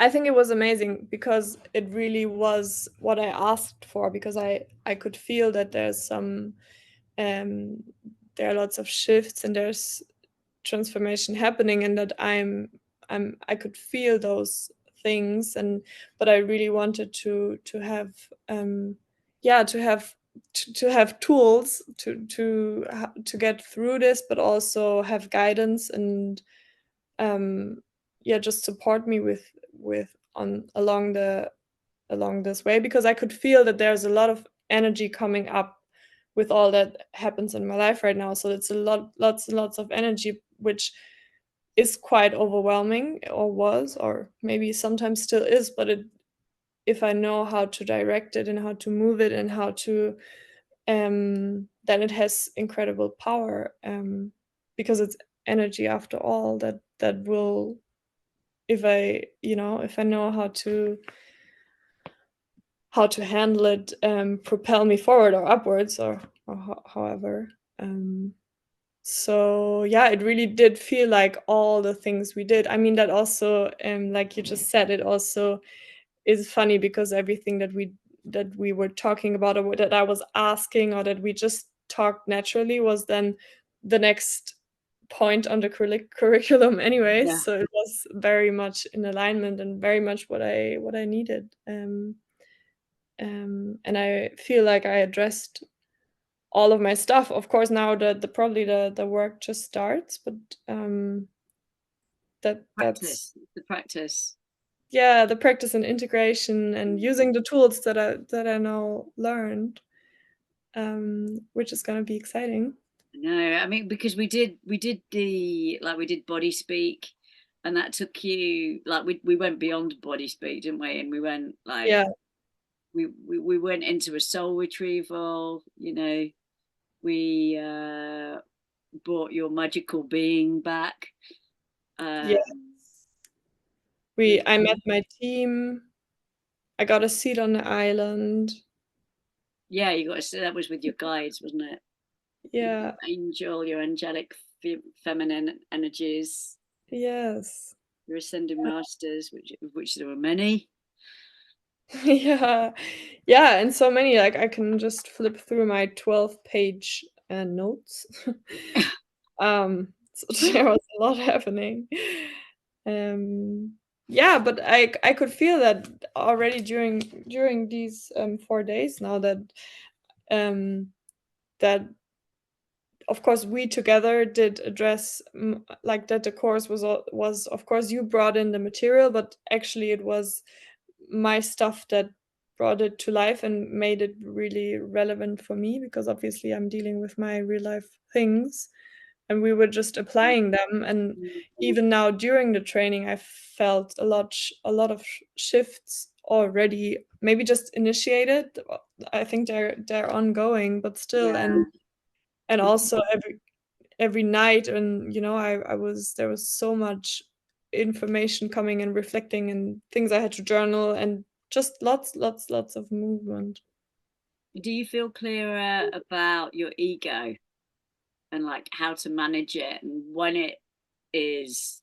I think it was amazing because it really was what I asked for, because I could feel that um there are lots of shifts and there's transformation happening, and that I could feel those things. And but I really wanted to have yeah to have tools to get through this, but also have guidance and yeah, just support me with on along this way, because I could feel that there's a lot of energy coming up with all that happens in my life right now. So it's a lots and lots of energy, which is quite overwhelming, or was, or maybe sometimes still is. But if I know how to direct it and how to move it and how to, then it has incredible power, because it's energy after all that will, if I, if I know how to handle it, propel me forward or upwards, or however. Um, so yeah, it really did feel like all the things we did. I mean, that also, like you just said, it also is funny because everything that we were talking about, or that I was asking, or that we just talked naturally, was then the next point on the curriculum anyway. Yeah. So it was very much in alignment and very much what I needed. And I feel like I addressed all of my stuff. Of course, now the probably the work just starts, but that's Practice, the practice. yeah, the practice and integration and using the tools that I now learned, which is gonna be exciting. No, I mean, because we did we did body speak, and that took you like we went beyond body speak, didn't we? And we went like Yeah, we went into a soul retrieval, we brought your magical being back. yeah. Um, it I met was, my team. I got a seat on the island. yeah, you got to say that was with your guides, wasn't it? Your Yeah, angel, your angelic feminine energies, yes. your ascending masters, which there were many. Yeah. Yeah, and so many, like, I can just flip through my 12-page, notes. So there was a lot happening. Yeah, but I could feel that already during these, 4 days now, um, that of course we together did address, like, that the course was, of course, you brought in the material, but actually it was my stuff that brought it to life and made it really relevant for me, because obviously I'm dealing with my real life things, and we were just applying them. And even now during the training, I felt a lot of shifts already, maybe just initiated. I think they're ongoing, but still. Yeah. And also every night, and I was there was so much information coming and reflecting and things I had to journal, and just lots of movement. Do you feel clearer about your ego and like how to manage it and is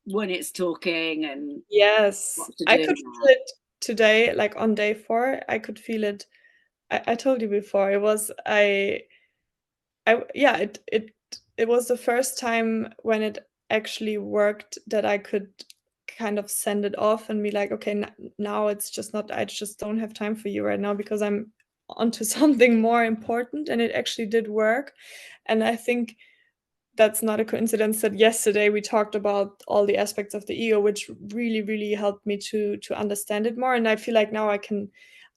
when it's talking and Yes, what to I do could feel now? it today, like on day 4. I could feel it. I told you before, it was I yeah, it was the first time when it actually worked, that I could kind of send it off and be like, "Okay, now it's just not, I just don't have time for you right now, because I'm onto something more important." And it actually did work. And I think that's not a coincidence that yesterday we talked about all the aspects of the ego, which really, really helped me to understand it more. And I feel like now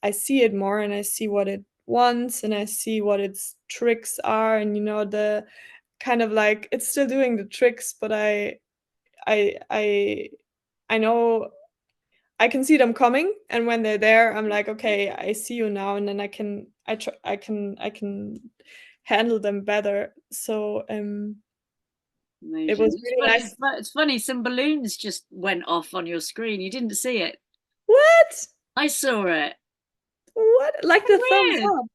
I see it more, and I see what it wants, and I see what its tricks are. And the kind of like, it's still doing the tricks, but I I I know I can see them coming, and when they're there, I'm like, okay, I see you now, and then I can handle them better. So it Amazing. was really nice. It's funny. Some balloons just went off on your screen. You didn't see it. What? I saw it. What? Like the thumbs Weird. up?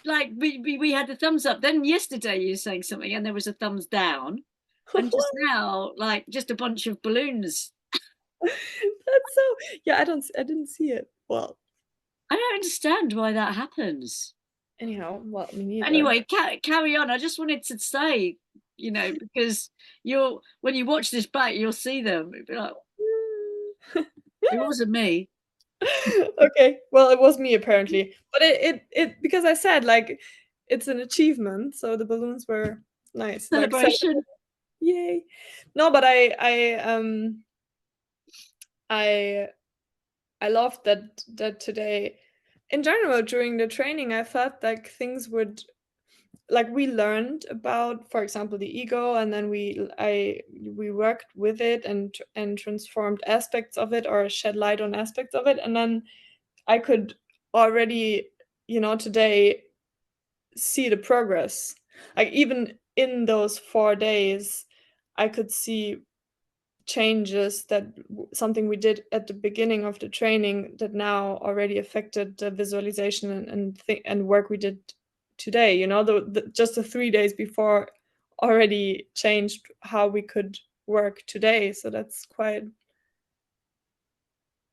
Like we had a thumbs up. Then yesterday you were saying something and there was a thumbs down. And just What? now, like just a bunch of balloons. That's so yeah, I didn't see it. Well, I don't understand why that happens. anyhow, well, me neither. Anyway, carry on. I just wanted to say, because you'll when you watch this back, you'll see them. It'll be like, "It wasn't me." Okay, well, it was me apparently, but it because I said, like, it's an achievement, so the balloons were nice, like, Celebration. yay. No, but I I loved that today in general, during the training, I felt like things would like, we learned about, for example, the ego, and then we worked with it and transformed aspects of it or shed light on aspects of it, and then I could already, today see the progress. Like, even in those 4 days, I could see changes that something we did at the beginning of the training that now already affected the visualization and work we did today. Just the 3 days before already changed how we could work today. So that's quite,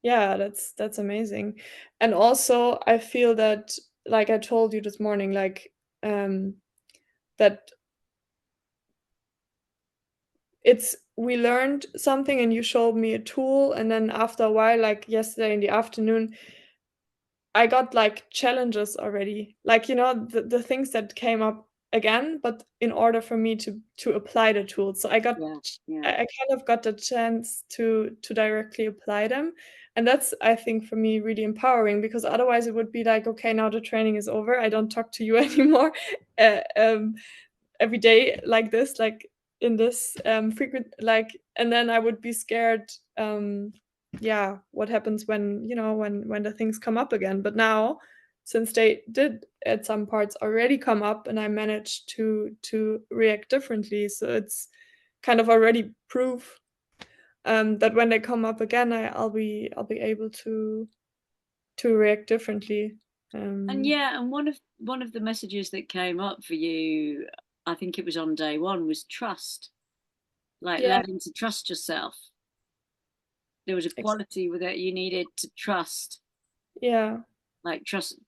yeah, that's amazing. And also, I feel that, like I told you this morning, like, that it's we learned something and you showed me a tool, and then after a while, like yesterday in the afternoon, I got, like, challenges already. Like, the things that came up again, but in order for me to apply the tools. So Yeah, yeah, I kind of got the chance to directly apply them, and that's, I think, for me, really empowering, because otherwise it would be like, "Okay, now the training is over. I don't talk to you anymore." Uh, um, every day like this, like in this frequent, like, and then I would be scared, yeah, what happens when, when the things come up again. But now, since they did at some parts already come up, and I managed to react differently, so it's kind of already proof, that when they come up again, I'll be able to react differently. and um yeah, and one of the messages that came up for you, I think it was on day one, was trust. Like yeah, learning to trust yourself. There was a ex- quality with it you needed to trust, yeah, like trust,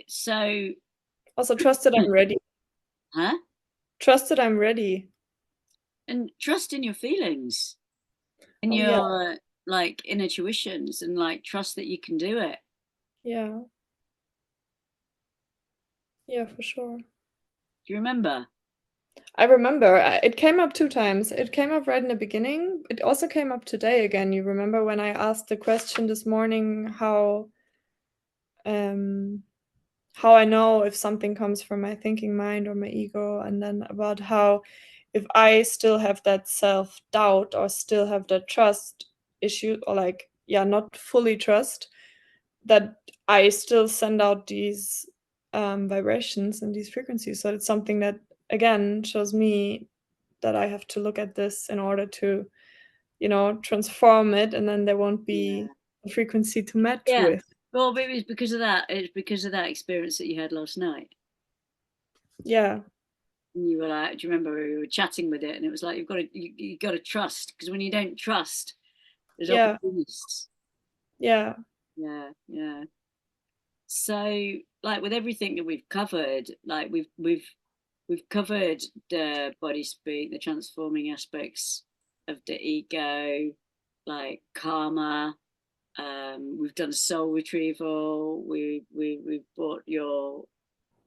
so, also trust that I'm ready. huh? Trust that I'm ready. And trust in your feelings, in Oh, yeah, your like inner tuitions, and like trust that you can do it. yeah, yeah, for sure. Do you remember? I remember, it came up 2 times. It came up right in the beginning. It also came up today again. You remember when I asked the question this morning, um, how I know if something comes from my thinking mind or my ego, and then about how if I still have that self-doubt or still have that trust issue, or like, yeah, not fully trust, that I still send out these, vibrations and these frequencies. So it's something that, again, shows me that I have to look at this in order to, transform it, and then there won't be Yeah. a frequency to match Yeah. with. Well, but it was because of that. It's because of that experience that you had last night. Yeah, And you were like, do you remember we were chatting with it? And it was like, you got to trust, because when you don't trust, there's yeah, opportunists. yeah, Yeah, yeah. So, like with everything that we've covered, like we've covered the body speak, the transforming aspects of the ego, like karma. We've done soul retrieval. We've brought your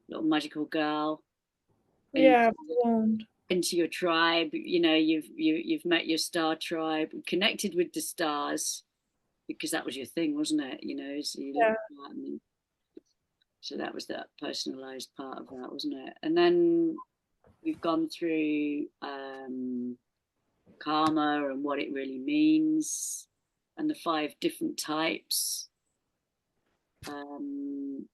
little magical girl into yeah, blonde. your tribe. You've met your star tribe, connected with the stars, because that was your thing, wasn't it? So you looked Yeah, at that, and so that was that personalized part of that, wasn't it? And then we've gone through karma and what it really means, and the 5 different types. Um,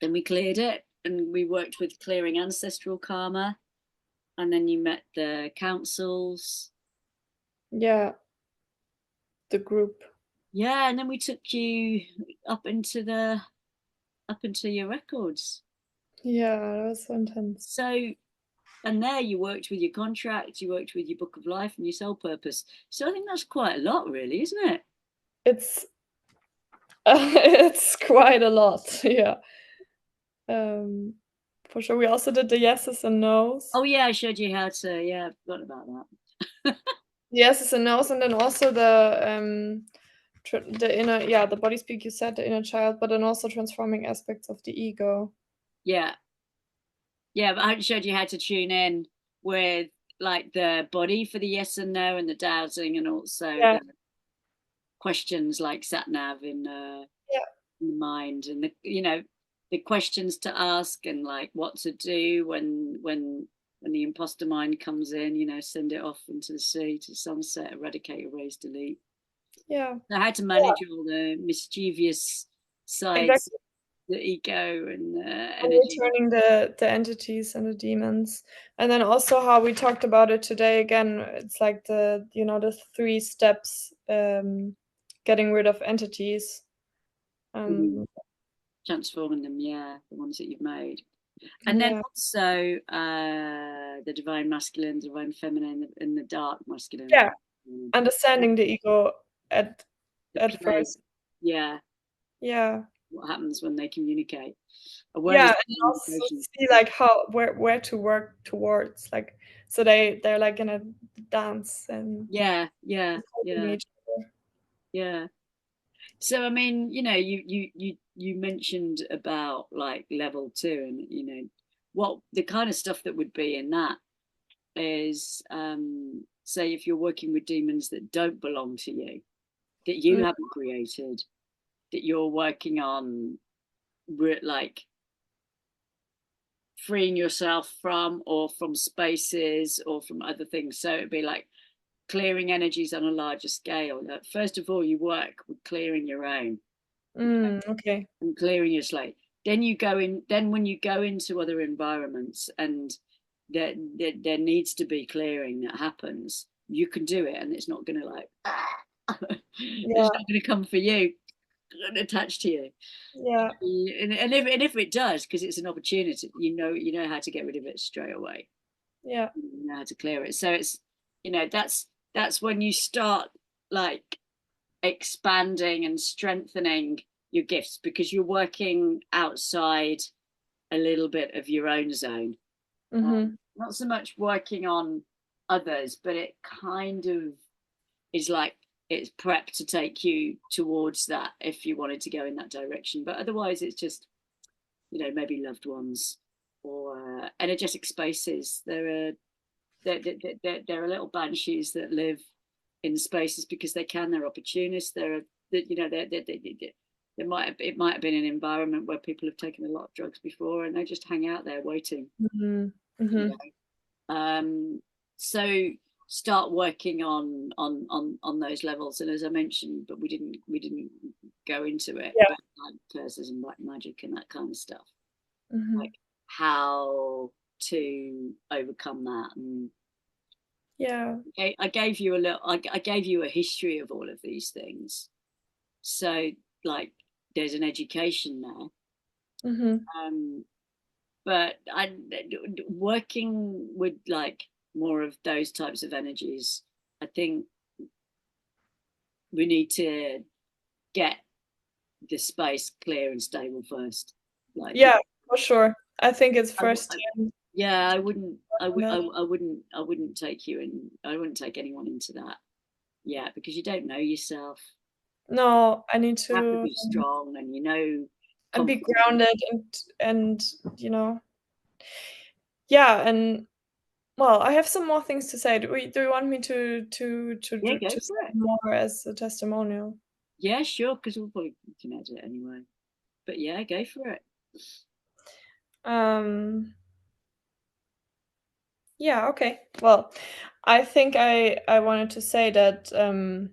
then we cleared it, and we worked with clearing ancestral karma. And then you met the councils. yeah, the group. Yeah, and then we took you up into your records. Yeah, that was so intense. So And there you worked with your contract, you worked with your book of life and your soul purpose. So I think that's quite a lot, really, isn't it? It's it's quite a lot, yeah. Um, for sure. We also did the yeses and nos. Oh yeah, I showed you how to. Yeah, I forgot about that. Yeses and nos, and then also the inner, yeah, the body speak you said, the inner child, but then also transforming aspects of the ego. Yeah, yeah, but I showed you how to tune in with like the body for the yes and no and the doubting, and also Yeah, the questions like sat nav yeah, in the mind, and the questions to ask, and like what to do when the imposter mind comes in. Send it off into the sea, to sunset, eradicate, erase, delete. yeah, So how to yeah, manage all the mischievous sides, exactly. the ego and the And energy. returning the entities and the demons. And then also how we talked about it today again, it's like the 3 steps, getting rid of entities. Mhm. Um, Transforming them, yeah, the ones that you've made. And then yeah, also the divine masculine, divine feminine, and the dark masculine and yeah, dark feminine. understanding the ego at The at play, first. yeah, Yeah. what happens when they communicate. Yeah, Awareness of and also communication. see, like, how where to work towards, like, so they're, like, gonna dance and Yeah, yeah, supporting yeah, each other. yeah. So I mean, you mentioned about like level two, and what the kind of stuff that would be in that is, say if you're working with demons that don't belong to you, that you Mm, haven't created, that you're working on, like freeing yourself from, or from spaces, or from other things. So it'd be like clearing energies on a larger scale. First of all, you work with clearing your own, okay. and clearing your slate. Then you go in. Then when you go into other environments, and there needs to be clearing that happens, you can do it, and it's not going to like Yeah, it's not going to come for you and attach to you. yeah, And if it does, because it's an opportunity, you know how to get rid of it straight away. yeah. You know how to clear it. So it's that's when you start like expanding and strengthening your gifts, because you're working outside a little bit of your own zone. Mhm. Not so much working on others, but it kind of is like it's prep to take you towards that if you wanted to go in that direction. But otherwise, it's just maybe loved ones, or energetic spaces. There are little banshees that live in spaces because they can. They're opportunists. It might have been an environment where people have taken a lot of drugs before, and they just hang out there waiting. Mhm. You Mhm. so start working on those levels. And as I mentioned, but we didn't go into it, Yeah. but like curses and black magic and that kind of stuff, Mhm. like how to overcome that. And Yeah. I gave you a little. I gave you a history of all of these things. So like, there's an education there. Mhm. But I working with like more of those types of energies. I think we need to get the space clear and stable first. Like, Yeah, for sure. I think it's I, first I, time yeah, I wouldn't. on that. I wouldn't take you in. I wouldn't take anyone into that. Yeah, because you don't know yourself. No, I need You have to to, be strong, and and be confident. grounded and, you know yeah, and well, I have some more things to say. Do you want me Yeah, go to for say it. more as a testimonial? Yeah, sure. Because we'll probably can edit it anyway. But yeah, go for it. Um, yeah, okay. Well, I think I wanted to say um,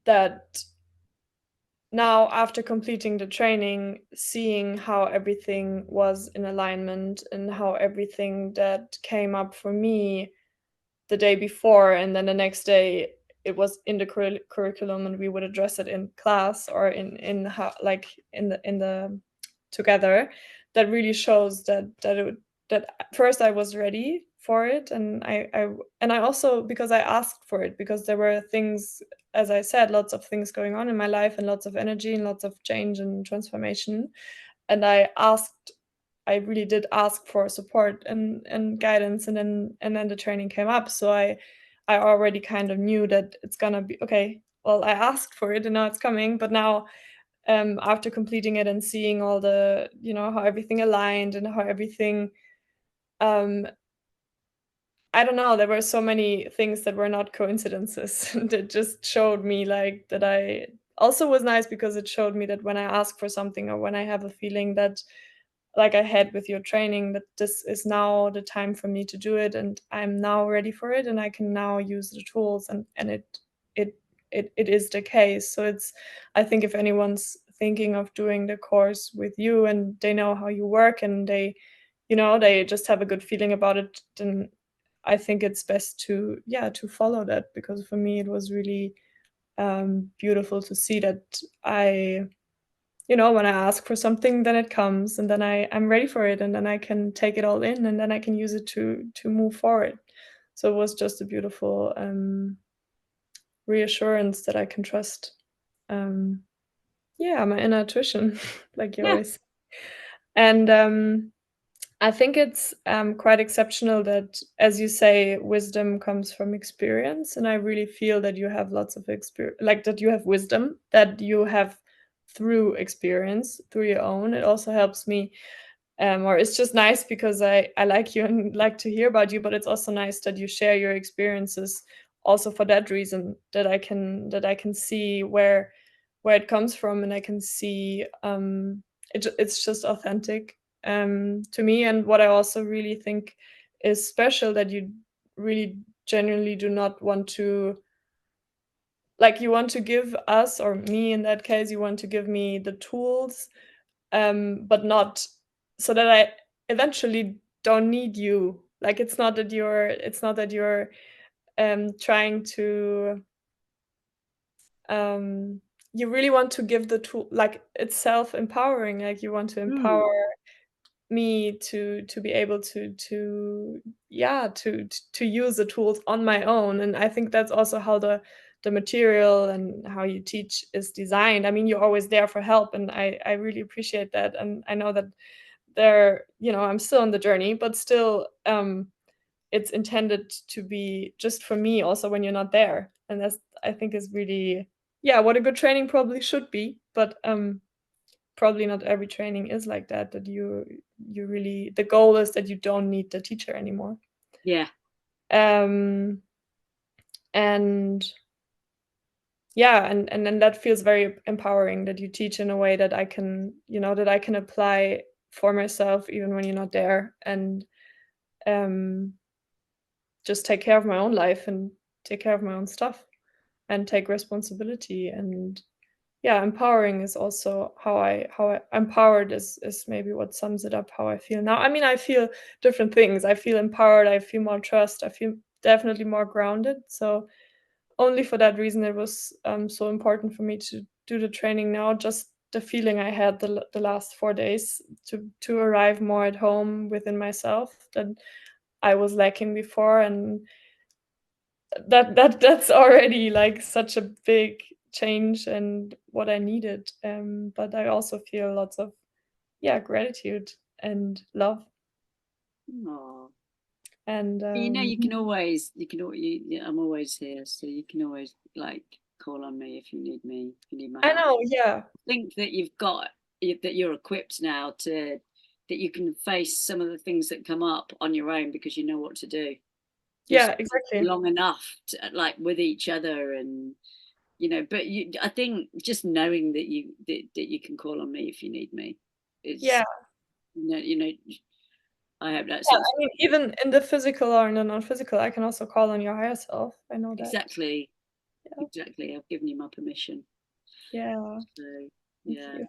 that now after completing the training, seeing how everything was in alignment and how everything that came up for me the day before and then the next day it was in the curriculum and we would address it in class or in how like in the together, that really shows that at first I was ready for it, and I also, because I asked for it, because there were things, as I said, lots of things going on in my life and lots of energy and lots of change and transformation, and I really did ask for support and guidance, and then the training came up. So I already kind of knew that it's gonna be okay. Well, I asked for it and now it's coming, but now after completing it and seeing all the, how everything aligned and how everything, um, I don't know, there were so many things that were not coincidences. That just showed me like that I also was nice because it showed me that when I ask for something or when I have a feeling that, like I had with your training, that this is now the time for me to do it and I'm now ready for it and I can now use the tools, and it it is the case. So it's, I think if anyone's thinking of doing the course with you and they know how you work and they just have a good feeling about it, then I think it's best to, yeah, to follow that, because for me it was really beautiful to see that I, when I ask for something, then it comes, and then I'm ready for it, and then I can take it all in, and then I can use it to move forward. So it was just a beautiful reassurance that I can trust, um, yeah, my inner intuition, like you Yeah. always say. And I think it's quite exceptional that, as you say, wisdom comes from experience, and I really feel that you have lots of experience, like that you have wisdom that you have through experience, through your own. It also helps me, or it's just nice because I like you and like to hear about you, but it's also nice that you share your experiences. Also for that reason, that I can see where it comes from, and I can see it's just authentic to me. And what I also really think is special, that you really genuinely do not want to, like, you want to give us, or me in that case, you want to give me the tools, but not so that I eventually don't need you. Like, it's not that you're trying to, you really want to give the tool, like, it's self-empowering, like, you want to empower Mm. me to be able to yeah, to use the tools on my own. And I think that's also how the material and how you teach is designed. I mean, you're always there for help, and I really appreciate that, and I know that I'm still on the journey, but still, it's intended to be just for me also when you're not there, and that's, I think, is really, yeah, what a good training probably should be. But probably not every training is like that, that you really, the goal is that you don't need the teacher anymore. Yeah. Um, and yeah, and then that feels very empowering, that you teach in a way that I can apply for myself even when you're not there, and um, just take care of my own life and take care of my own stuff and take responsibility. And yeah, empowering is also how I empowered is maybe what sums it up, how I feel now. I mean, I feel different things. I feel empowered, I feel more trust, I feel definitely more grounded. So only for that reason it was so important for me to do the training now. Just the feeling I had the last 4 days, to arrive more at home within myself, that I was lacking before. And that's already like such a big change and what I needed. But I also feel lots of, yeah, gratitude and love. Aw. And You can always, I'm always here, so you can always like call on me if you need me, if you need my I help. know, yeah, Think that that you're equipped now that you can face some of the things that come up on your own because you know what to do. You've yeah, spent exactly. long enough to, like, with each other, and but I think just knowing that you can call on me if you need me Yeah, is, you know, I hope that yeah. sort of I mean, even in the physical or in the non-physical, I can also call on your higher self. I know that. exactly, Yeah, exactly. I've given you my permission. yeah. So Thank yeah, you.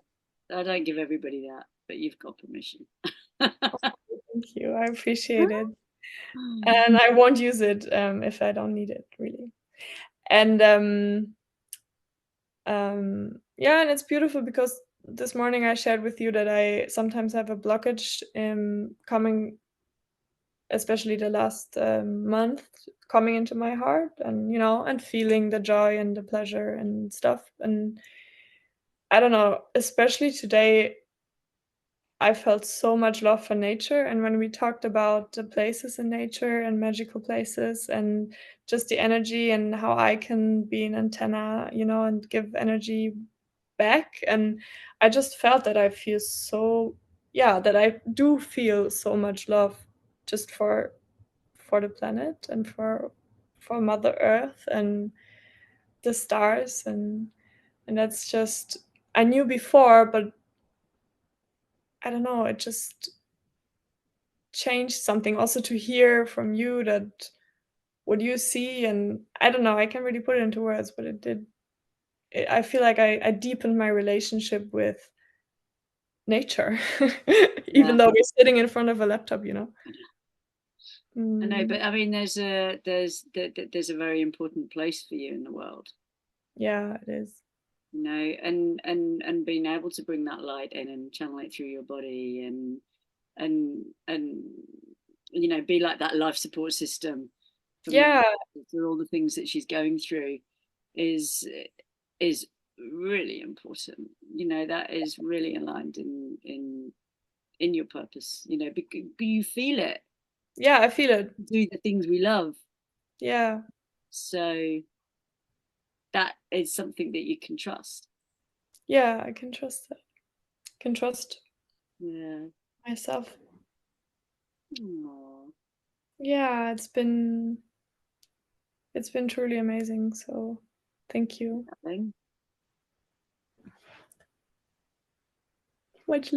I don't give everybody that, but you've got permission. Thank you. I appreciate it. And I won't use it if I don't need it, really. And yeah, and it's beautiful because this morning I shared with you that I sometimes have a blockage in coming, especially the last, month, coming into my heart and, and feeling the joy and the pleasure and stuff, and I don't know, especially today, I felt so much love for nature, and when we talked about the places in nature and magical places and just the energy and how I can be an antenna, and give energy back, and I just felt that I feel so yeah, that I do feel so much love just for the planet and for Mother Earth and the stars, and that's just I knew before, but I don't know, it just changed something also to hear from you that what you see, and I don't know, I can't really put it into words, but it did I feel like I deepened my relationship with nature, even Yeah, though we're sitting in front of a laptop, I know, Mm, but I mean, there's a very important place for you in the world, yeah, it is. and being able to bring that light in and channel it through your body, and be like that life support system for Mum, Yeah, for all the things that she's going through, is is really important. That is really aligned in your purpose. Because you feel it, yeah, I feel it. do the things we love. Yeah, So that is something that you can trust. yeah, I can trust that. Can trust Yeah. myself. Aww. Yeah, it's been truly amazing, so thank you. Thing. Much love.